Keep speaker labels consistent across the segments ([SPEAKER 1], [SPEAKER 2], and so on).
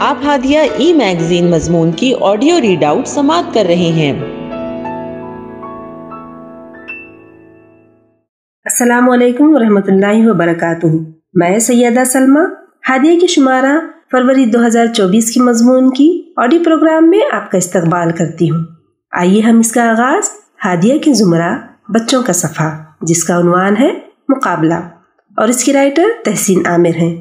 [SPEAKER 1] آپ ہادیہ ای میگزین مضمون کی آڈیو ریڈ آؤٹ سماعت کر رہے ہیں۔
[SPEAKER 2] السلام علیکم ورحمۃ اللہ وبرکاتہ۔ میں سیدہ سلمہ ہادیہ کے شمارہ فروری 2024 کی مضمون کی آڈیو پروگرام میں آپ کا استقبال کرتی ہوں۔ آئیے ہم اس کا آغاز ہادیہ کے زمرہ بچوں کا صفحہ جس کا عنوان ہے مقابلہ اور اس کی رائٹر تحسین عامر ہیں۔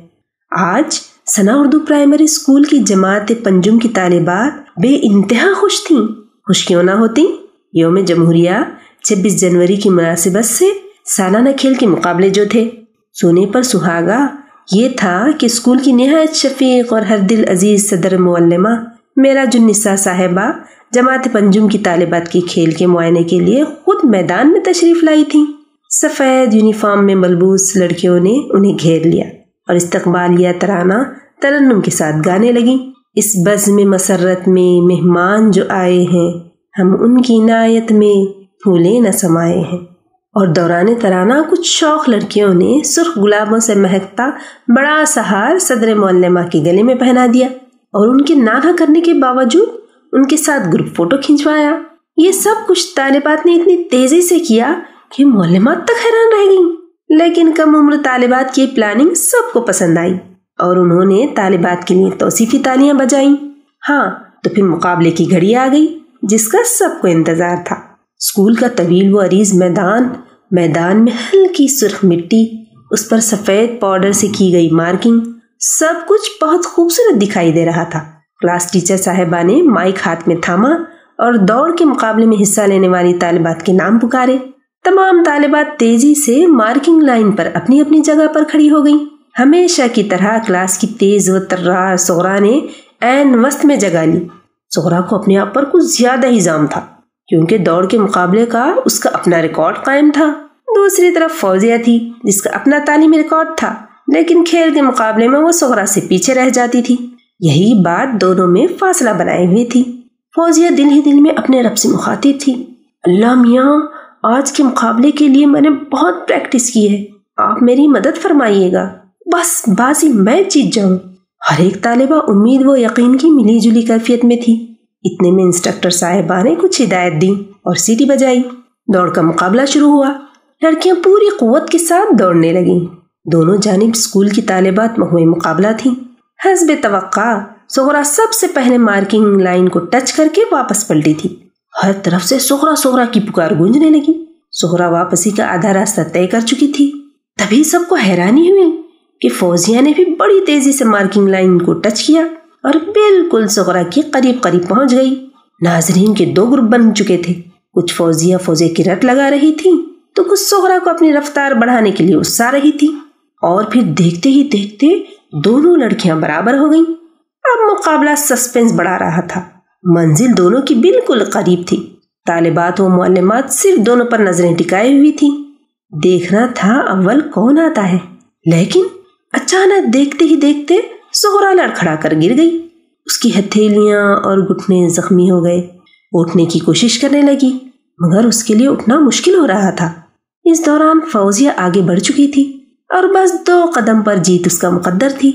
[SPEAKER 2] آج ثنا اردو پرائمری اسکول کی جماعت پنجم کی طالبات بے انتہا خوش تھیں۔ خوش کیوں نہ ہوتی؟ یوم جمہوریہ 26 جنوری کی مناسبت سے سالانہ کھیل کے مقابلے جو تھے، سونے پر سہاگا یہ تھا کہ اسکول کی نہایت شفیق اور ہر دل عزیز صدر معلمہ معراج النساء صاحبہ جماعت پنجم کی طالبات کی کھیل کے معائنے کے لیے خود میدان میں تشریف لائی تھیں۔ سفید یونیفارم میں ملبوس لڑکیوں نے انہیں گھیر لیا اور استقبالیہ ترانہ ترنم کے ساتھ گانے لگیں۔ اس بزم مسرت میں مہمان جو آئے ہیں، ہم ان کی عنایت میں پھولے نہ سمائے ہیں۔ اور دوران ترانہ کچھ شوق لڑکیوں نے سرخ گلابوں سے مہکتا بڑا سہار صدر معلمہ کے گلے میں پہنا دیا اور ان کے نانا کرنے کے باوجود ان کے ساتھ گروپ فوٹو کھنچوایا۔ یہ سب کچھ طالبات نے اتنی تیزی سے کیا کہ معلمات تک حیران رہ گئیں، لیکن کم عمر طالبات کی پلاننگ سب کو پسند آئی اور انہوں نے طالبات کے لیے توصیفی تالیاں بجائیں۔ ہاں تو پھر مقابلے کی گھڑی آ گئی جس کا سب کو انتظار تھا۔ اسکول کا طویل و عریض میدان میں ہلکی سرخ مٹی، اس پر سفید پاؤڈر سے کی گئی مارکنگ، سب کچھ بہت خوبصورت دکھائی دے رہا تھا۔ کلاس ٹیچر صاحبہ نے مائک ہاتھ میں تھاما اور دوڑ کے مقابلے میں حصہ لینے والی طالبات کے نام پکارے۔ تمام طالبات تیزی سے مارکنگ لائن پر اپنی اپنی جگہ پر کھڑی ہو گئیں۔ ہمیشہ کی طرح کلاس کی تیز و ترار صغرا نے عین وسط میں جگہ لی۔ صغرا کو اپنے آپ پر کچھ زیادہ ہی زام تھا کیونکہ دوڑ کے مقابلے کا اس کا اپنا ریکارڈ قائم تھا۔ دوسری طرف فوزیہ تھی جس کا اپنا تعلیمی ریکارڈ تھا، لیکن کھیل کے مقابلے میں وہ صغرا سے پیچھے رہ جاتی تھی۔ یہی بات دونوں میں فاصلہ بنائے ہوئی تھی۔ فوزیہ دل ہی دل میں اپنے رب سے مخاطب تھی، اللہ میاں آج کے مقابلے کے لیے میں نے بہت پریکٹس کی ہے، آپ میری مدد فرمائیے گا، بس بازی میں جیت جاؤں۔ ہر ایک طالبہ امید و یقین کی ملی جلی کیفیت میں تھی۔ اتنے میں انسٹرکٹر صاحبہ نے کچھ ہدایت دی اور سیٹی بجائی۔ دوڑ کا مقابلہ شروع ہوا۔ لڑکیاں پوری قوت کے ساتھ دوڑنے لگیں۔ دونوں جانب اسکول کی طالبات محو مقابلہ تھیں۔ حسب توقع صغرا سب سے پہلے مارکنگ لائن کو ٹچ کر کے واپس پلٹی تھی۔ ہر طرف سے صغرا کی پکار گونجنے لگی۔ صغرا واپسی کا آدھا راستہ طے کر چکی تھی۔ تبھی سب کو حیرانی ہوئی کہ فوزیہ نے بھی بڑی تیزی سے مارکنگ لائن کو ٹچ کیا اور بالکل صغرا کے قریب پہنچ گئی۔ ناظرین کے دو گروپ بن چکے تھے، کچھ فوزیہ کی رٹ لگا رہی تھی تو کچھ صغرا کو اپنی رفتار بڑھانے کے لیے اکسا رہی تھی۔ اور پھر دیکھتے ہی دیکھتے دونوں لڑکیاں برابر ہو گئیں۔ اب مقابلہ سسپینس بڑھا رہا تھا، منزل دونوں کی بالکل قریب تھی۔ طالبات و معلمات صرف دونوں پر نظریں ٹکائے ہوئی تھی، دیکھنا تھا اول کون آتا ہے۔ لیکن اچانک دیکھتے ہی دیکھتے صغرا لڑکھڑا کر گر گئی۔ اس کی ہتھیلیاں اور گھٹنے زخمی ہو گئے۔ اٹھنے کی کوشش کرنے لگی مگر اس کے لیے اٹھنا مشکل ہو رہا تھا۔ اس دوران فوزیہ آگے بڑھ چکی تھی اور بس 2 قدم پر جیت اس کا مقدر تھی۔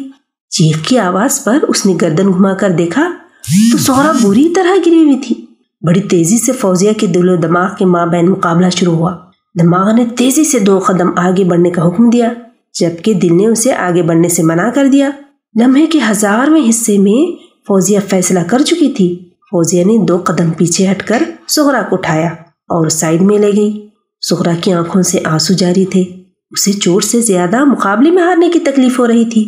[SPEAKER 2] چیخ کی آواز پر اس نے گردن گھما کر دیکھا تو صغرا بری طرح گری ہوئی تھی۔ بڑی تیزی سے فوزیہ کے دل و دماغ کے مابین مقابلہ شروع ہوا۔ دماغ نے تیزی سے 2 قدم آگے بڑھنے کا حکم دیا جبکہ دل نے اسے آگے بڑھنے سے منع کر دیا۔ لمحے کے 1000ویں حصے میں فوزیہ فیصلہ کر چکی تھی۔ فوزیہ نے 2 قدم پیچھے ہٹ کر صغرا کو اٹھایا اور سائیڈ میں لے گئی۔ صغرا کی آنکھوں سے آنسو جاری تھے، اسے چوٹ سے زیادہ مقابلے میں ہارنے کی تکلیف ہو رہی تھی۔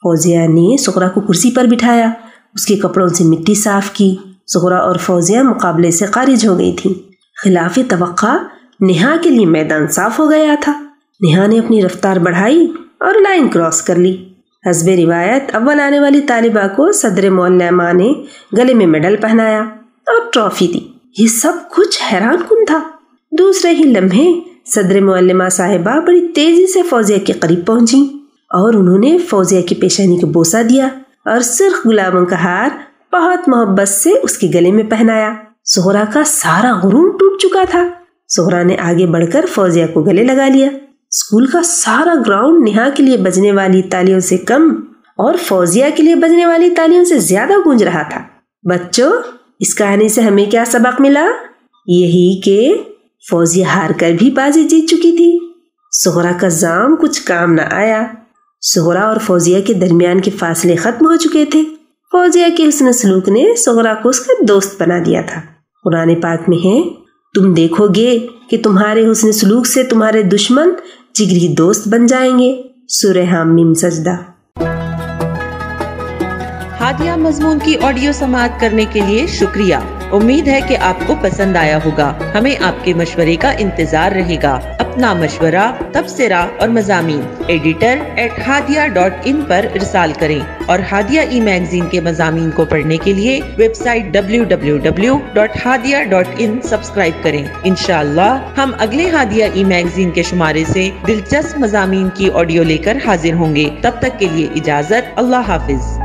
[SPEAKER 2] فوزیہ نے صغرا کو کرسی پر بٹھایا، اس کے کپڑوں سے مٹی صاف کی۔ صغرا اور فوزیہ مقابلے سے خارج ہو گئی تھی۔ خلاف توقع نیہا کے لیے میدان صاف ہو گیا تھا۔ نیہا نے اپنی رفتار بڑھائی اور لائن کراس کر لی۔ حسب روایت اول آنے والی طالبہ کو صدر معلمہ نے گلے میں میڈل پہنایا اور ٹرافی دی۔ یہ سب کچھ حیران کن تھا۔ دوسرے ہی لمحے صدر معلمہ صاحبہ بڑی تیزی سے فوزیہ کے قریب پہنچی اور انہوں نے فوزیہ کی پیشانی کو بوسہ دیا اور سرخ گلابوں کا ہار بہت محبت سے اس کے گلے میں پہنایا۔ صغرا کا سارا غرور ٹوٹ چکا تھا۔ صغرا نے آگے بڑھ کر فوزیہ کو گلے لگا لیا۔ اسکول کا سارا گراؤنڈ نیہا کے لیے بجنے والی تالیوں سے کم اور فوزیہ کے لیے بجنے والی تالیوں سے زیادہ گونج رہا تھا۔ بچوں، اس کہانی سے ہمیں کیا سبق ملا؟ یہی کہ فوزیہ ہار کر بھی بازی جیت چکی تھی۔ سغرا کا زام کچھ کام نہ آیا۔ سغرا اور فوزیہ کے درمیان کے فاصلے ختم ہو چکے تھے۔ فوزیہ کے حسن سلوک نے سغرا کو اس کا دوست بنا دیا تھا۔ قرآن پاک میں ہے، تم دیکھو گے کہ تمہارے حسن سلوک سے تمہارے دشمن جگری دوست بن جائیں گے۔ سورہ حامیم سجدہ۔
[SPEAKER 1] ہادیہ مضمون کی آڈیو سماعت کرنے کے لیے شکریہ۔ امید ہے کہ آپ کو پسند آیا ہوگا۔ ہمیں آپ کے مشورے کا انتظار رہے گا۔ اپنا مشورہ، تبصرہ اور مضامین editor@hadia.in پر ارسال کریں اور ہادیہ ای میگزین کے مضامین کو پڑھنے کے لیے ویب سائٹ www.hadia.in سبسکرائب کریں۔ انشاءاللہ ہم اگلے ہادیہ ای میگزین کے شمارے سے دلچسپ مضامین کی آڈیو لے کر حاضر ہوں گے۔ تب تک کے لیے اجازت۔ اللہ حافظ۔